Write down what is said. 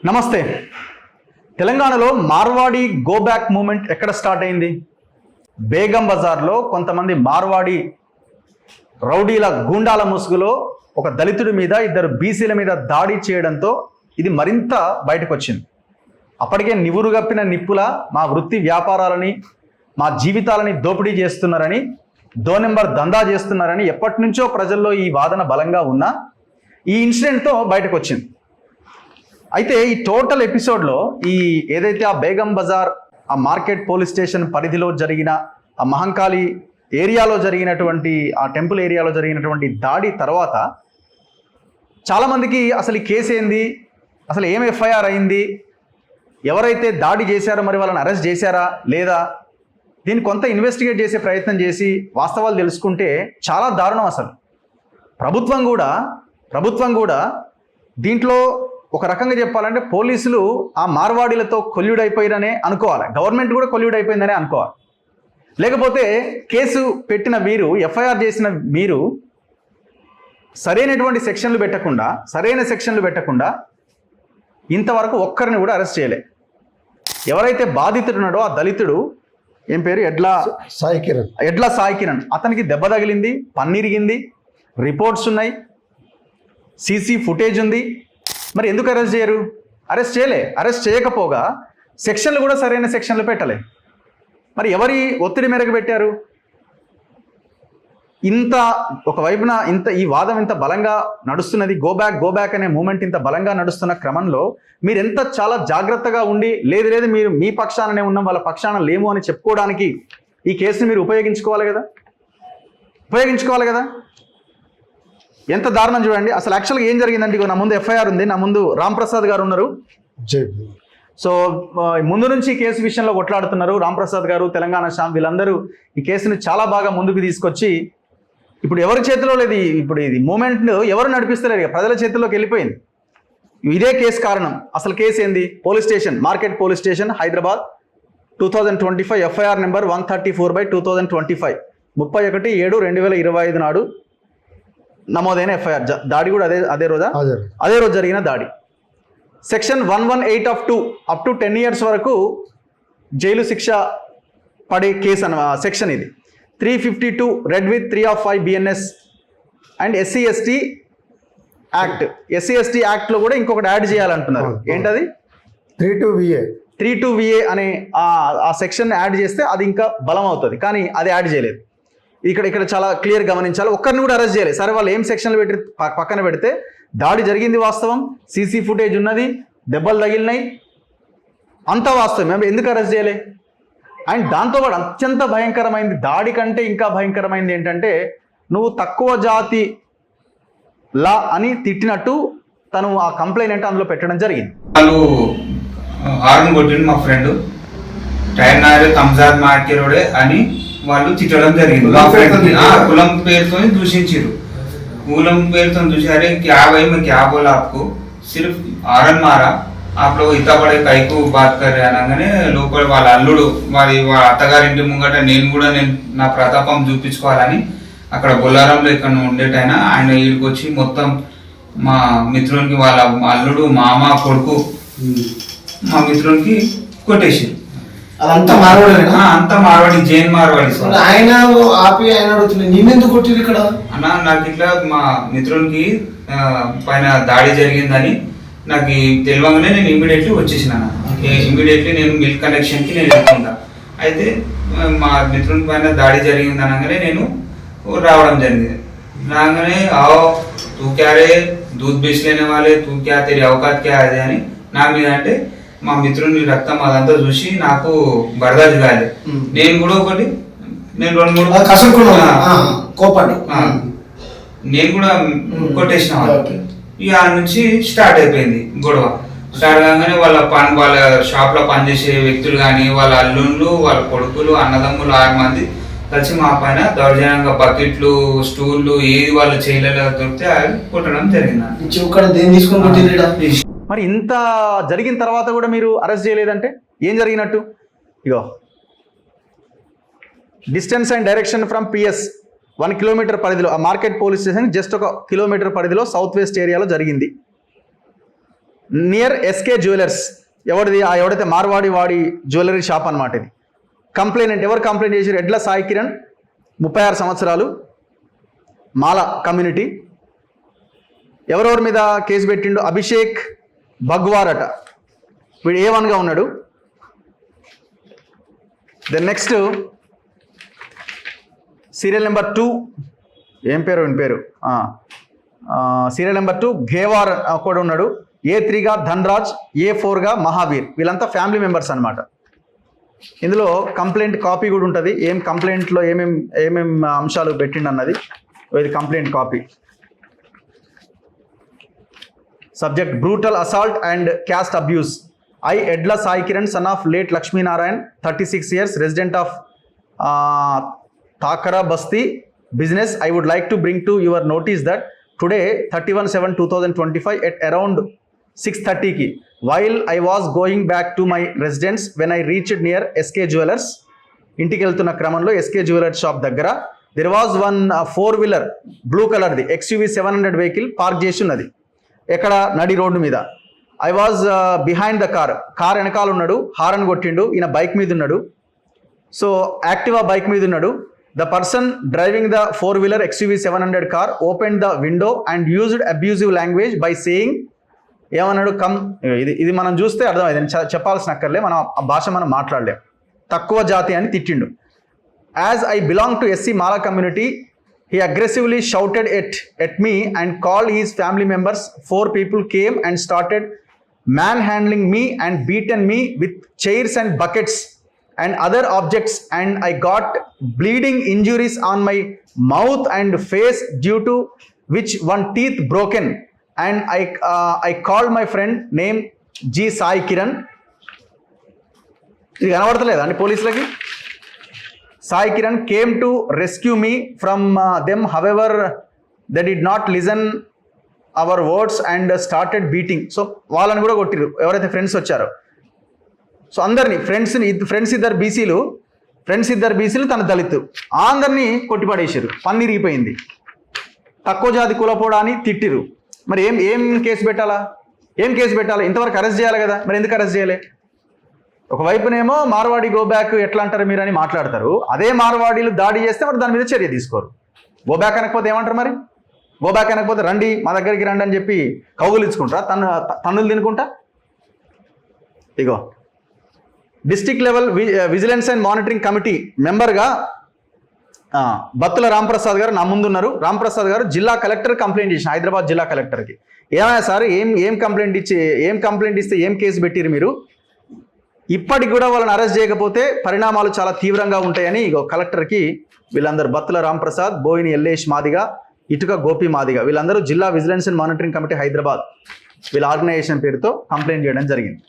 నమస్తే. తెలంగాణలో Marwadi go back moment ఎక్కడ స్టార్ట్ అయింది? బేగం బజార్లో కొంతమంది మార్వాడి రౌడీల గూండాల ముసుగులో ఒక దళితుడి మీద ఇద్దరు బీసీల మీద దాడి చేయడంతో ఇది మరింత బయటకు వచ్చింది. అప్పటికే నివురుగప్పిన నిప్పుల మా వృత్తి వ్యాపారాలని మా జీవితాలని దోపిడీ చేస్తున్నారని నెంబర్ దందా చేస్తున్నారని ఎప్పటి నుంచో ప్రజల్లో ఈ వాదన బలంగా ఉన్నా ఈ ఇన్సిడెంట్తో బయటకు వచ్చింది. అయితే ఈ టోటల్ ఎపిసోడ్లో ఈ ఏదైతే ఆ బేగం బజార్ ఆ మార్కెట్ పోలీస్ స్టేషన్ పరిధిలో జరిగిన ఆ మహంకాళి ఏరియాలో జరిగినటువంటి ఆ టెంపుల్ ఏరియాలో జరిగినటువంటి దాడి తర్వాత చాలామందికి అసలు ఈ కేసు ఏంది, అసలు ఏం ఎఫ్ఐఆర్ అయింది, ఎవరైతే దాడి చేశారో మరి వాళ్ళని అరెస్ట్ చేశారా లేదా, దీన్ని కొంత ఇన్వెస్టిగేట్ చేసే ప్రయత్నం చేసి వాస్తవాలు తెలుసుకుంటే చాలా దారుణం. అసలు ప్రభుత్వం కూడా దీంట్లో ఒక రకంగా చెప్పాలంటే పోలీసులు ఆ మార్వాడీలతో కొల్యూడైపోయారనే అనుకోవాలి, గవర్నమెంట్ కూడా కొల్యూడైపోయిందనే అనుకోవాలి. లేకపోతే కేసు పెట్టిన వీరు, ఎఫ్ఐఆర్ చేసిన మీరు సరైన సెక్షన్లు పెట్టకుండా ఇంతవరకు ఒక్కరిని కూడా అరెస్ట్ చేయలే. ఎవరైతే బాధితుడు ఉన్నాడో ఆ దళితుడు ఏం పేరు, ఎడ్ల సాయి కిరణ్, అతనికి దెబ్బ తగిలింది, పన్నిరిగింది, రిపోర్ట్స్ ఉన్నాయి, సీసీ ఫుటేజ్ ఉంది. మరి ఎందుకు అరెస్ట్ చేయరు? అరెస్ట్ చేయకపోగా సెక్షన్లు కూడా సరైన సెక్షన్లు పెట్టలే. మరి ఎవరి ఒత్తిడి మేరకు పెట్టారు? ఒకవైపున ఈ వాదం ఇంత బలంగా నడుస్తున్నది, గో బ్యాక్ అనే మూమెంట్ ఇంత బలంగా నడుస్తున్న క్రమంలో మీరెంత చాలా జాగ్రత్తగా ఉండి లేదు మీరు మీ పక్షాననే ఉన్నాం, వాళ్ళ పక్షాన లేము అని చెప్పుకోవడానికి ఈ కేసుని మీరు ఉపయోగించుకోవాలి కదా. ఎంత దారుణం చూడండి. అసలు యాక్చువల్గా ఏం జరిగిందంటే, నా ముందు ఎఫ్ఐఆర్ ఉంది, నా ముందు రాంప్రసాద్ గారు ఉన్నారు. సో ముందు నుంచి ఈ కేసు విషయంలో కొట్లాడుతున్నారు రాంప్రసాద్ గారు, తెలంగాణ శ్యామ్, వీళ్ళందరూ ఈ కేసుని చాలా బాగా ముందుకు తీసుకొచ్చి ఇప్పుడు ఎవరి చేతిలో లేదు, ఇప్పుడు ఇది మూమెంట్ ఎవరు నడిపిస్తలేరు, ప్రజల చేతిలోకి వెళ్ళిపోయింది. ఇదే కేసు కారణం. అసలు కేసు ఏంది? Police station, market police station, Hyderabad, 2025 FIR number 134/2025, 31/7/2025 నాడు నమోదైన ఎఫ్ఐఆర్. దాడి కూడా అదే రోజు జరిగిన దాడి. Section 118 of 2 up to 10 years వరకు జైలు శిక్ష పడే కేసు సెక్షన్ ఇది. 352 red with 3 of 5 BNS and SC/ST act. SC/ST యాక్ట్లో కూడా ఇంకొకటి యాడ్ చేయాలంటున్నారు. ఏంటది? 32VA అనే ఆ సెక్షన్ యాడ్ చేస్తే అది ఇంకా బలం అవుతుంది, కానీ అది యాడ్ చేయలేదు. ఇక్కడ చాలా క్లియర్ గమనించాలి. ఒక్కరిని కూడా అరెస్ట్ చేయలేదు. సరే, వాళ్ళు ఏం సెక్షన్లు పెట్టి పక్కన పెడితే దాడి జరిగింది వాస్తవం, సీసీ ఫుటేజ్ ఉన్నది, దెబ్బలు తగిలినాయి, అంతా వాస్తవం. మేము ఎందుకు అరెస్ట్ చేయలే? అండ్ దాంతోపాటు అత్యంత భయంకరమైంది, దాడి కంటే ఇంకా భయంకరమైంది ఏంటంటే, నువ్వు తక్కువ జాతి లా అని తిట్టినట్టు తను ఆ కంప్లైంట్ అంటే అందులో పెట్టడం జరిగింది. వాళ్ళు హార్న్ కొట్టిండు మా ఫ్రెండ్, టైర్ నాయర్ తంజాద్ మార్కెరోడే అని వాళ్ళు తిట్టడం జరిగింది. కులం పేరుతో దూషించారు. कुलम पेड़ तो दूसरे अरे क्या भाई मैं क्या बोला आपको, सिर्फ आरन मारा, आप लोग इतना बड़े कई को बात कर रहे అనగానే లోపల వాళ్ళ అల్లుడు మరి అత్తగారింటి ముంగట నేను కూడా నా ప్రతాపం చూపించుకోవాలని అక్కడ బొల్లారంలో ఇక్కడ ఉండేటైనా ఆయన ఈడికి వచ్చి మొత్తం మా మిత్రునికి వాళ్ళ అల్లుడు మామ కొడుకు మా మిత్రునికి కొట్టేసి అంతా మార్వాడి జైన్ మార్వాడి ఆయన ఆపి ఆయన అడుగుతున్నాడు నిన్నెందుకు కొట్టిరు ఇక్కడ అన్న. నాకు ఇట్లా మా మిత్రునికి పైన దాడి జరిగిందని నాకు తెలియగానే నేను ఇమీడియట్లీ వచ్చేసిన. ఇమీడియట్లీ నేను మిల్క్ కనెక్షన్కి నేను వెళ్తుంటా. అయితే మా మిత్రుని పైన దాడి జరిగింది అనగానే నేను రావడం జరిగింది. రాగానే తూ క్యా రే దూద్ బేచ్ లేనే వాళ్ళే, తూ క్యా తెరి అవకాశ్ క్యా అదే అని నా మీద అంటే మా మిత్రుని రక్తం అదంతా చూసి నాకు బరదాజు కాలే. నేను కూడా నేను 2-3 నేను కూడా కొట్టేసిన. ఇక ఆ నుంచి స్టార్ట్ అయిపోయింది గొడవ. స్టార్ట్ కాగానే వాళ్ళ షాప్ లో పనిచేసే వ్యక్తులు కానీ వాళ్ళ అల్లుళ్ళు, వాళ్ళ కొడుకులు, అన్నదమ్ములు 6 మంది కలిసి మా పైన దౌర్జన్యంగా బకెట్లు, స్టూళ్ళు ఏది వాళ్ళు చేయలేక దొరికితే అవి కొట్టడం జరిగింది. మరి ఇంత జరిగిన తర్వాత కూడా మీరు అరెస్ట్ చేయలేదంటే ఏం జరిగినట్టు? ఇగో, distance and direction from PS 1 kilometre పరిధిలో, ఆ market police station just 1 kilometre పరిధిలో సౌత్ వెస్ట్ ఏరియాలో జరిగింది. Near SK jewellers. ఎవడైతే మార్వాడి వాడి జ్యువెలరీ షాప్ అనమాట ఇది. కంప్లైనెంట్ ఎవరు కంప్లైంట్ చేశారు? ఎడ్ల సాయి కిరణ్, 36 సంవత్సరాలు, మాల కమ్యూనిటీ. ఎవరెవరి మీద కేసు పెట్టిండు? అభిషేక్ భగ్వార్ అట, వీడు A1గా ఉన్నాడు. దెన్ నెక్స్ట్ సీరియల్ నెంబర్ 2, ఏం పేరు వీని పేరు, సీరియల్ నెంబర్ 2 ఘేవార్ కూడా ఉన్నాడు. A3గా ధన్రాజ్, A4గా మహావీర్. వీళ్ళంతా ఫ్యామిలీ మెంబర్స్ అనమాట. ఇందులో కంప్లైంట్ కాపీ కూడా ఉంటుంది, ఏం కంప్లైంట్లో ఏమేం అంశాలు పెట్టిండు అన్నది. ఇది complaint copy. Subject brutal assault and caste abuse. I, Edla Sai Kiran, son of late Lakshmi Narayan, 36 years, resident of Takara Basti business. I would like to bring to your notice that today, 31/7/2025, at around 6:30 ki, while I was going back to my residence, when I reached near SK Jewelers, ఇంటికి వెళ్తున్న క్రమంలో SK Jewelers shop దగ్గర there was one 4-wheeler blue కలర్ది XUV 700 vehicle park చేసి ఉన్నది. ఎక్కడ? నడి road మీద. I was behind the car వెనకాల ఉన్నాడు, హారన్ కొట్టిండు. ఈయన బైక్ మీద ఉన్నాడు, సో యాక్టివా బైక్ మీద ఉన్నాడు. The person driving the 4-wheeler XUV 700 car open the window and used abusive language by saying, ఏమన్నాడు? కమ్. ఇది మనం చూస్తే అర్థమైంది, చెప్పాల్సిన అక్కర్లే, మనం ఆ భాష మనం మాట్లాడలేం. తక్కువ జాతి అని తిట్టిండు. As I belong to SC Mala community, he aggressively shouted at me and called his family members. 4 people came and started manhandling me and beaten me with chairs and buckets and other objects, and I got bleeding injuries on my mouth and face, due to which one teeth broken, and I called my friend named G Sai Kiran. ఇది కనబడతలేదా అండి పోలీసులకి? Sai Kiran came to rescue me from them. However, they did not listen our words and started beating. So వాళ్ళని కూడా కొట్టిరు ఎవరైతే friends వచ్చారో. So అందరినీ friends ఇద్దరు బీసీలు తన దళితు, అందరినీ కొట్టిపడేసారు. పన్నీరిగిపోయింది. తక్కువ జాతి కులపోడా అని తిట్టిరు. మరి ఏం కేసు పెట్టాలా? ఇంతవరకు అరెస్ట్ చేయాలి కదా, మరి ఎందుకు అరెస్ట్ చేయలే? ఒకవైపునేమో మార్వాడి గో బ్యాక్ ఎట్లా అంటారు మీరు అని మాట్లాడతారు, అదే మార్వాడీలు దాడి చేస్తే మరి దాని మీద చర్య తీసుకోరు. గో బ్యాక్ అనకపోతే ఏమంటారు? మరి గో బ్యాక్ అనకపోతే రండి మా దగ్గరికి రండి అని చెప్పి కౌగులించుకుంటారా, తన్నులు తినుకుంటా? ఇగో district level vigilance and monitoring committee మెంబర్గా బత్తుల రాంప్రసాద్ గారు నా ముందున్నారు. రాంప్రసాద్ గారు జిల్లా కలెక్టర్ కంప్లైంట్ చేసిన, హైదరాబాద్ జిల్లా కలెక్టర్కి. ఏమైనా సార్ ఏం కంప్లైంట్ ఇస్తే ఏం కేసు పెట్టిరు మీరు? ఇప్పటికి కూడా వాళ్ళని అరెస్ట్ చేయకపోతే పరిణామాలు చాలా తీవ్రంగా ఉంటాయని ఇగో కలెక్టర్కి వీళ్ళందరూ బత్తుల రాంప్రసాద్, బోయిని ఎల్లేష్ మాదిగా, ఇటుక గోపి మాదిగా వీళ్ళందరూ జిల్లా vigilance and monitoring committee Hyderabad వీళ్ళ ఆర్గనైజేషన్ పేరుతో కంప్లైంట్ చేయడం జరిగింది.